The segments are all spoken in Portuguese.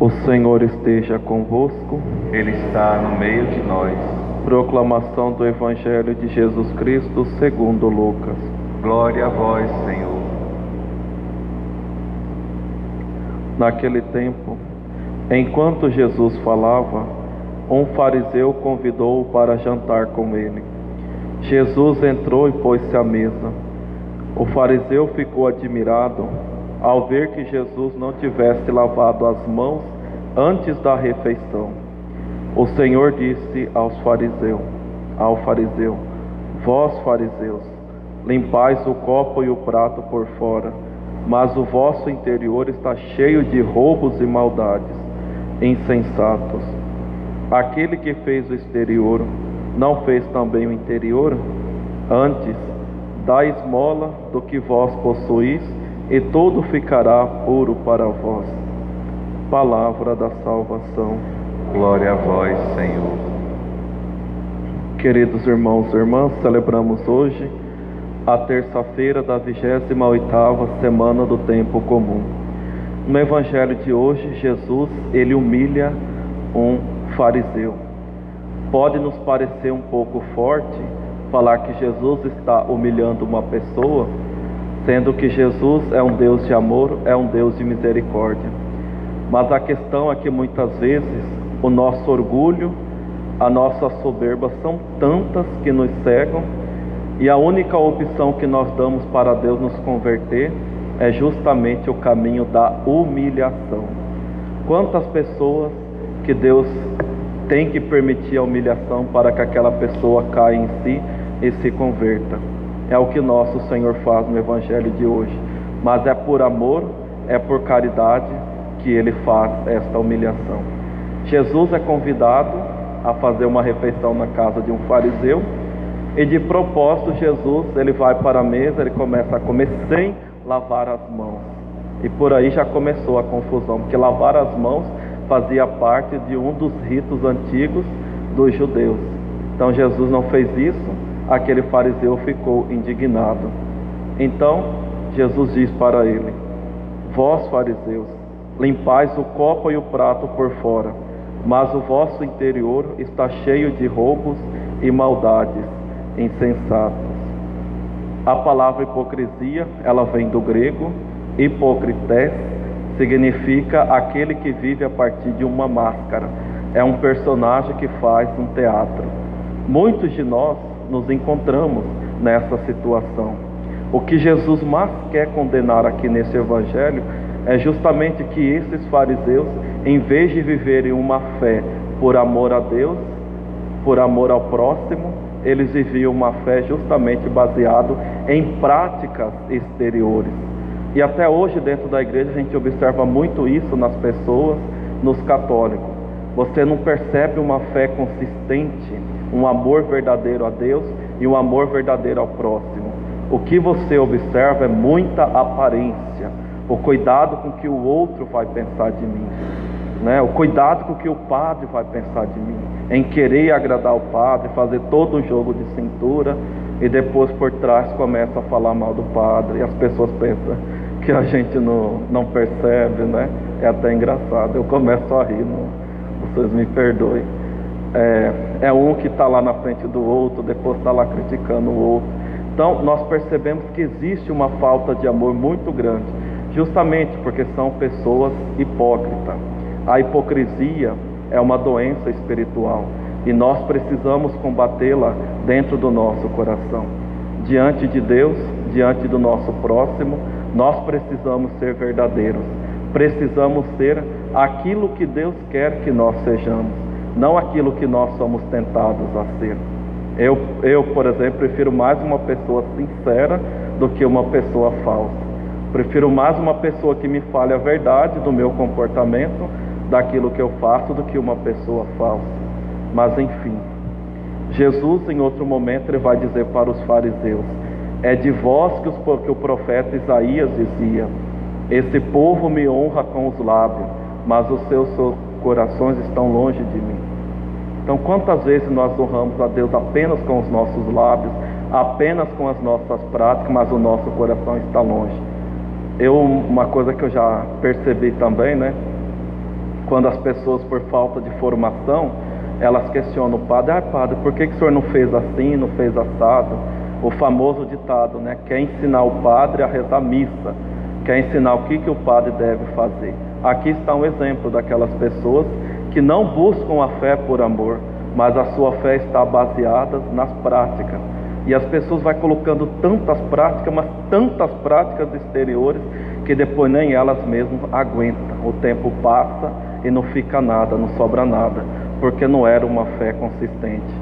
O Senhor esteja convosco. Ele está no meio de nós. Proclamação do Evangelho de Jesus Cristo segundo Lucas. Glória a vós, Senhor. Naquele tempo, enquanto Jesus falava, um fariseu convidou-o para jantar com ele. Jesus entrou e pôs-se à mesa. O fariseu ficou admirado ao ver que Jesus não tivesse lavado as mãos antes da refeição. O Senhor disse ao fariseu: Vós, fariseus, limpais o copo e o prato por fora, mas o vosso interior está cheio de roubos e maldades. Insensatos! Aquele que fez o exterior não fez também o interior? Antes, dai esmola do que vós possuís, e tudo ficará puro para vós. Palavra da salvação. Glória a vós, Senhor. Queridos irmãos e irmãs, celebramos hoje a terça-feira da 28ª semana do tempo comum. No evangelho de hoje, Jesus, ele humilha um fariseu. Pode nos parecer um pouco forte falar que Jesus está humilhando uma pessoa, sendo que Jesus é um Deus de amor, é um Deus de misericórdia. Mas a questão é que muitas vezes o nosso orgulho, a nossa soberba são tantas que nos cegam, e a única opção que nós damos para Deus nos converter é justamente o caminho da humilhação. Quantas pessoas que Deus tem que permitir a humilhação para que aquela pessoa caia em si e se converta? É o que nosso Senhor faz no Evangelho de hoje. Mas é por amor, é por caridade que Ele faz esta humilhação. Jesus é convidado a fazer uma refeição na casa de um fariseu, e de propósito Jesus, ele vai para a mesa, ele começa a comer sem lavar as mãos. E por aí já começou a confusão, porque lavar as mãos fazia parte de um dos ritos antigos dos judeus. Então Jesus não fez isso, aquele fariseu ficou indignado. Então Jesus diz para ele: Vós, fariseus, limpais o copo e o prato por fora, mas o vosso interior está cheio de roubos e maldades. Insensatos! A palavra hipocrisia, ela vem do grego. Hipocrités significa aquele que vive a partir de uma máscara. É um personagem que faz um teatro. Muitos de nós nos encontramos nessa situação. O que Jesus mais quer condenar aqui nesse evangelho é justamente que esses fariseus, em vez de viverem uma fé por amor a Deus, por amor ao próximo, eles viviam uma fé justamente baseado em práticas exteriores. E até hoje dentro da igreja a gente observa muito isso nas pessoas, nos católicos. Você não percebe uma fé consistente, um amor verdadeiro a Deus e um amor verdadeiro ao próximo. O que você observa é muita aparência, o cuidado com que o outro vai pensar de mim, o cuidado com que o padre vai pensar de mim, em querer agradar o padre, fazer todo um jogo de cintura, e depois por trás começa a falar mal do padre, e as pessoas pensam que a gente não percebe, É até engraçado, eu começo a rir, vocês me perdoem. É um que está lá na frente do outro, depois está lá criticando o outro. Então nós percebemos que existe uma falta de amor muito grande, justamente porque são pessoas hipócritas. A hipocrisia é uma doença espiritual e nós precisamos combatê-la dentro do nosso coração. Diante de Deus, diante do nosso próximo, nós precisamos ser verdadeiros. Precisamos ser aquilo que Deus quer que nós sejamos, não aquilo que nós somos tentados a ser. Eu, por exemplo, prefiro mais uma pessoa sincera do que uma pessoa falsa. Prefiro mais uma pessoa que me fale a verdade do meu comportamento, daquilo que eu faço, do que uma pessoa falsa. Mas enfim, Jesus em outro momento ele vai dizer para os fariseus: é de vós que o profeta Isaías dizia: esse povo me honra com os lábios, mas os seus corações estão longe de mim. Então quantas vezes nós honramos a Deus apenas com os nossos lábios, apenas com as nossas práticas, mas o nosso coração está longe. Uma coisa que eu já percebi também, Quando as pessoas, por falta de formação, elas questionam o padre: padre, por que o senhor não fez assim, não fez assado? O famoso ditado, né? Quer ensinar o padre a rezar missa, quer ensinar o que o padre deve fazer. Aqui está um exemplo daquelas pessoas que não buscam a fé por amor, mas a sua fé está baseada nas práticas. E as pessoas vão colocando tantas práticas, mas tantas práticas exteriores, que depois nem elas mesmas aguentam. O tempo passa e não fica nada, não sobra nada, porque não era uma fé consistente.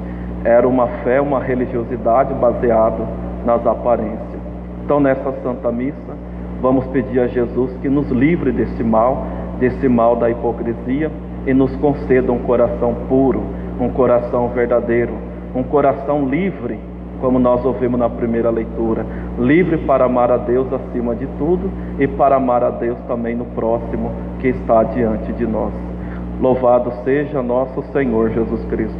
Era uma fé, uma religiosidade baseada nas aparências. Então, nessa Santa Missa, vamos pedir a Jesus que nos livre desse mal da hipocrisia, e nos conceda um coração puro, um coração verdadeiro, um coração livre, como nós ouvimos na primeira leitura, livre para amar a Deus acima de tudo e para amar a Deus também no próximo que está diante de nós. Louvado seja nosso Senhor Jesus Cristo.